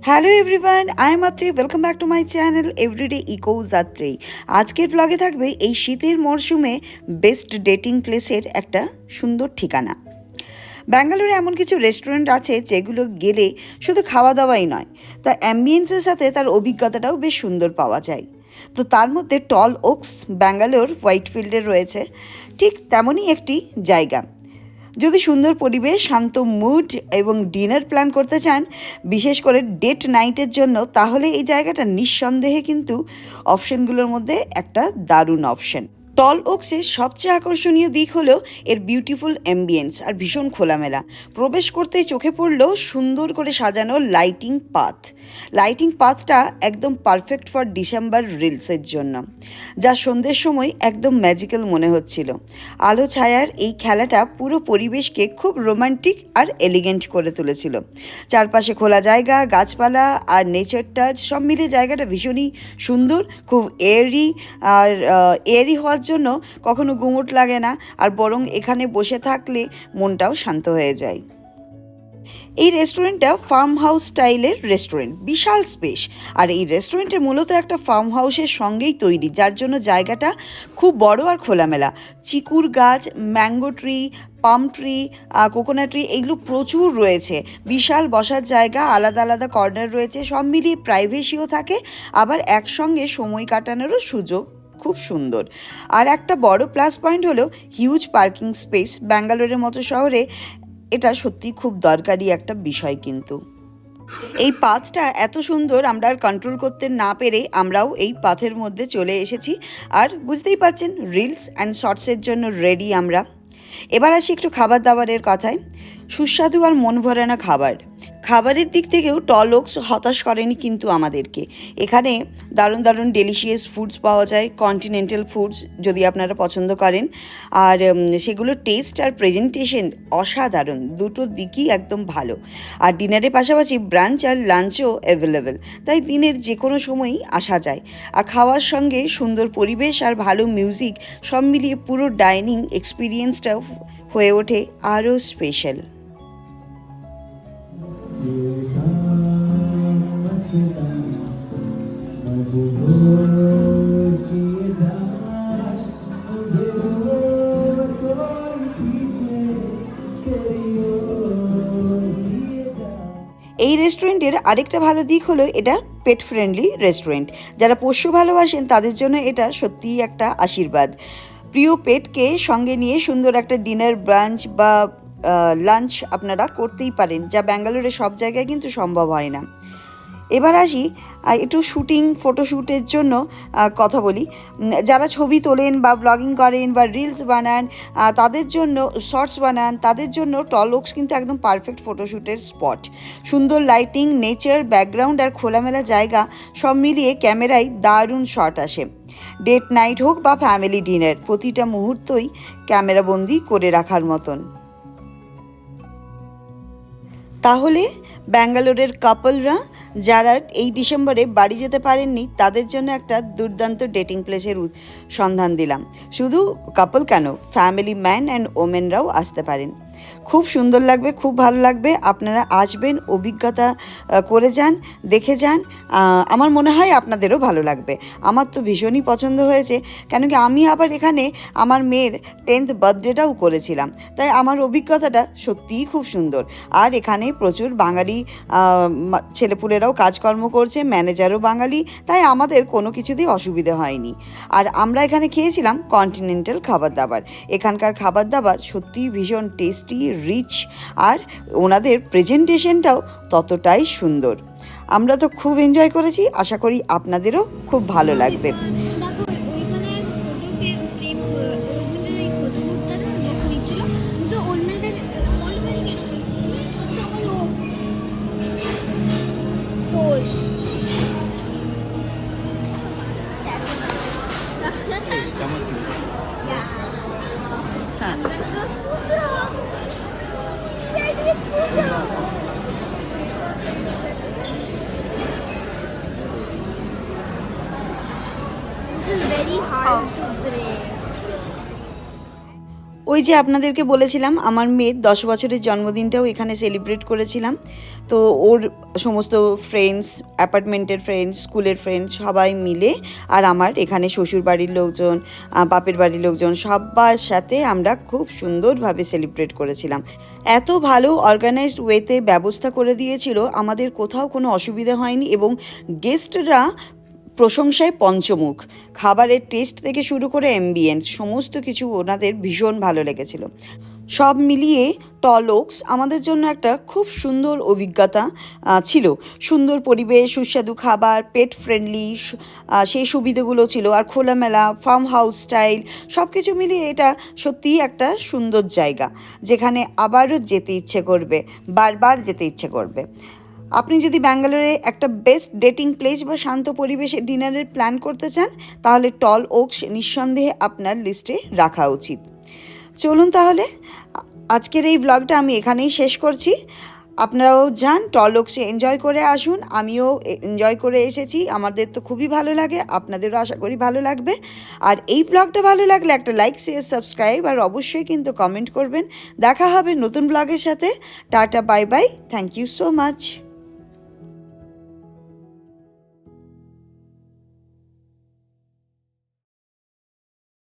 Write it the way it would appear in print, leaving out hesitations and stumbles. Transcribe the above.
Hello everyone, I am Atri. Welcome back to my channel everyday eco Yatri. আজকের ব্লগে থাকবে এই শীতের মরশুমে বেস্ট ডেটিং প্লেসের একটা সুন্দর ঠিকানা। ব্যাঙ্গালোরে এমন কিছু রেস্টুরেন্ট আছে যেগুলো গেলে শুধু খাওয়া দাওয়াই নয়, তা অ্যাম্বিয়েন্সের সাথে তার অভিজ্ঞতাটাও বেশ সুন্দর পাওয়া যায়। তো তার মধ্যে টল ওকস ব্যাঙ্গালোর হোয়াইটফিল্ডে রয়েছে ঠিক তেমনই একটি জায়গা। যদি সুন্দর পরিবেশ, শান্ত মুড এবং ডিনার প্ল্যান করতে চান, বিশেষ করে ডেট নাইটের জন্য, তাহলে এই জায়গাটা নিঃসন্দেহে কিন্তু অপশনগুলোর মধ্যে একটা দারুণ অপশন। টল ওকসের সবচেয়ে আকর্ষণীয় দিক হলো এর বিউটিফুল অ্যাম্বিয়েন্স আর ভীষণ খোলামেলা। প্রবেশ করতেই চোখে পড়ল সুন্দর করে সাজানো লাইটিং পাথটা একদম পারফেক্ট ফর ডিসেম্বর রিলসের জন্য, যা সন্ধ্যের সময় একদম ম্যাজিক্যাল মনে হচ্ছিল। আলো ছায়ার এই খেলাটা পুরো পরিবেশকে খুব রোমান্টিক আর এলিগেন্ট করে তুলেছিল। চারপাশে খোলা জায়গা, গাছপালা আর নেচার টাচ সব মিলে জায়গাটা ভীষণই সুন্দর, খুব এয়ারি হওয়ার জন্য কখনো গুমোট লাগে না, আর বরং এখানে বসে থাকলে মনটাও শান্ত হয়ে যায়। এই রেস্টুরেন্টটা ফার্ম হাউস স্টাইলের রেস্টুরেন্ট, বিশাল স্পেস। আর এই রেস্টুরেন্টের মূলত একটা ফার্ম হাউসের সঙ্গেই তৈরি, যার জন্য জায়গাটা খুব বড় আর খোলামেলা। চিকুর গাছ, mango tree, palm tree, coconut tree এগুলো প্রচুর রয়েছে। বিশাল বসার জায়গা, আলাদা আলাদা কর্নার রয়েছে, সব মিলিয়ে প্রাইভেসিও থাকে, আবার একসঙ্গে সময় কাটানোরও সুযোগ খুব সুন্দর। আর একটা বড় প্লাস পয়েন্ট হলো হিউজ পার্কিং স্পেস। ব্যাঙ্গালোরের মতো শহরে এটা সত্যি খুব দরকারি একটা বিষয়। কিন্তু এই পাথটা এত সুন্দর, আমরা আর কন্ট্রোল করতে না পেরে আমরাও এই পাথের মধ্যে চলে এসেছি। আর বুঝতেই পারছেন, রিলস অ্যান্ড শর্টসের জন্য রেডি আমরা। এবার আসি একটু খাবার দাবারের কথায়। সুস্বাদু আর মন ভরানো খাবারের দিক থেকেও টল ওকস হতাশ করেনি কিন্তু আমাদেরকে। এখানে দারুণ দারুণ ডেলিশিয়াস ফুডস পাওয়া যায়, কন্টিনেন্টাল ফুডস যদি আপনারা পছন্দ করেন। আর সেগুলোর টেস্ট আর প্রেজেন্টেশন অসাধারণ, দুটো দিকই একদম ভালো। আর ডিনারের পাশাপাশি ব্রাঞ্চ আর লাঞ্চও অ্যাভেলেবেল, তাই দিনের যে কোনো সময়ই আসা যায়। আর খাওয়ার সঙ্গে সুন্দর পরিবেশ আর ভালো মিউজিক সব মিলিয়ে পুরো ডাইনিং এক্সপিরিয়েন্সটা হয়ে ওঠে আরও স্পেশাল। এই রেস্টুরেন্টের আরেকটা ভালো দিক হলো এটা পেট ফ্রেন্ডলি রেস্টুরেন্ট। যারা পোষ্য ভালোবাসেন তাদের জন্য এটা সত্যিই একটা আশীর্বাদ। প্রিয় পেটকে সঙ্গে নিয়ে সুন্দর একটা ডিনার, ব্রাঞ্চ বা লাঞ্চ আপনারা করতেই পারেন, যা ব্যাঙ্গালোরে সব জায়গায় কিন্তু সম্ভব হয় না। এবার আসি একটু ফটোশ্যুটের জন্য কথা বলি। যারা ছবি তোলেন বা ব্লগিং করেন বা রিলস বানান, তাদের জন্য শর্টস বানান, তাদের জন্য টল ওকস কিন্তু একদম পারফেক্ট ফটোশ্যুটের স্পট। সুন্দর লাইটিং, নেচার, ব্যাকগ্রাউন্ড আর খোলামেলা জায়গা সব মিলিয়ে ক্যামেরায় দারুণ শট আসে। ডেট নাইট হোক বা ফ্যামিলি ডিনার, প্রতিটা মুহূর্তই ক্যামেরাবন্দি করে রাখার মতন। তাহলে ব্যাঙ্গালোরের কাপলরা যারা এই ডিসেম্বরে বাড়ি যেতে পারেননি, তাদের জন্য একটা দুর্দান্ত ডেটিং প্লেসের সন্ধান দিলাম। শুধু কাপল কেন, ফ্যামিলি ম্যান অ্যান্ড ওমেনরাও আসতে পারেন। খুব সুন্দর লাগবে, খুব ভালো লাগবে। আপনারা আসবেন, অভিজ্ঞতা করে যান, দেখে যান। আমার মনে হয় আপনাদেরও ভালো লাগবে। আমার তো ভীষণই পছন্দ হয়েছে, কেন কি আমি আবার এখানে আমার মেয়ের 10th বার্থডেটাও করেছিলাম, তাই আমার অভিজ্ঞতাটা সত্যিই খুব সুন্দর। আর এখানে প্রচুর বাঙালি ছেলেপুলেরাও কাজকর্ম করছে, ম্যানেজারও বাঙালি, তাই আমাদের কোনো কিছুতেই অসুবিধে হয়নি। আর আমরা এখানে খেয়েছিলাম কন্টিনেন্টাল খাবার দাবার। এখানকার খাবার দাবার সত্যিই ভীষণ টেস্টি, রিচ, আর ওনাদের প্রেজেন্টেশনটাও ততটাই সুন্দর। আমরা তো খুব এনজয় করেছি, আশা করি আপনাদেরও খুব ভালো লাগবে। This is very hard to break. ওই যে আপনাদেরকে বলেছিলাম আমার মেয়ের 10 বছরের জন্মদিনটাও এখানে সেলিব্রেট করেছিলাম। তো ওর সমস্ত ফ্রেন্ডস, অ্যাপার্টমেন্টের ফ্রেন্ডস, স্কুলের ফ্রেন্ডস সবাই মিলে আর আমার এখানে শ্বশুর বাড়ির লোকজন, বাপের বাড়ির লোকজন সবার সাথে আমরা খুব সুন্দরভাবে সেলিব্রেট করেছিলাম। এত ভালো অর্গানাইজড ওয়েতে ব্যবস্থা করে দিয়েছিল, আমাদের কোথাও কোনো অসুবিধা হয়নি এবং গেস্টরা প্রশংসায় পঞ্চমুখ। খাবারের টেস্ট থেকে শুরু করে অ্যাম্বিয়েন্স সমস্ত কিছু ওনাদের ভীষণ ভালো লেগেছিল। সব মিলিয়ে টল ওকস আমাদের জন্য একটা খুব সুন্দর অভিজ্ঞতা ছিল। সুন্দর পরিবেশ, সুস্বাদু খাবার, পেট ফ্রেন্ডলি সেই সুবিধাগুলো ছিল, আর খোলামেলা ফার্ম হাউস স্টাইল সব কিছু মিলিয়ে এটা সত্যিই একটা সুন্দর জায়গা, যেখানে আবারও যেতে ইচ্ছে করবে, বারবার যেতে ইচ্ছে করবে। আপনি যদি ব্যাঙ্গালোরে একটা বেস্ট ডেটিং প্লেস বা শান্ত পরিবেশে ডিনারের প্ল্যান করতে চান, তাহলে টল ওকস নিঃসন্দেহে আপনার লিস্টে রাখা উচিত। চলুন তাহলে আজকের এই ব্লগটা আমি এখানেই শেষ করছি। আপনারাও যান, টল ওকসে এনজয় করে আসুন। আমিও এনজয় করে এসেছি, আমাদের তো খুবই ভালো লাগে, আপনাদেরও আশা করি ভালো লাগবে। আর এই ব্লগটা ভালো লাগলে একটা লাইক, শেয়ার, সাবস্ক্রাইব আর অবশ্যই কিন্তু কমেন্ট করবেন। দেখা হবে নতুন ব্লগের সাথে। টাটা, bye bye, thank you so much.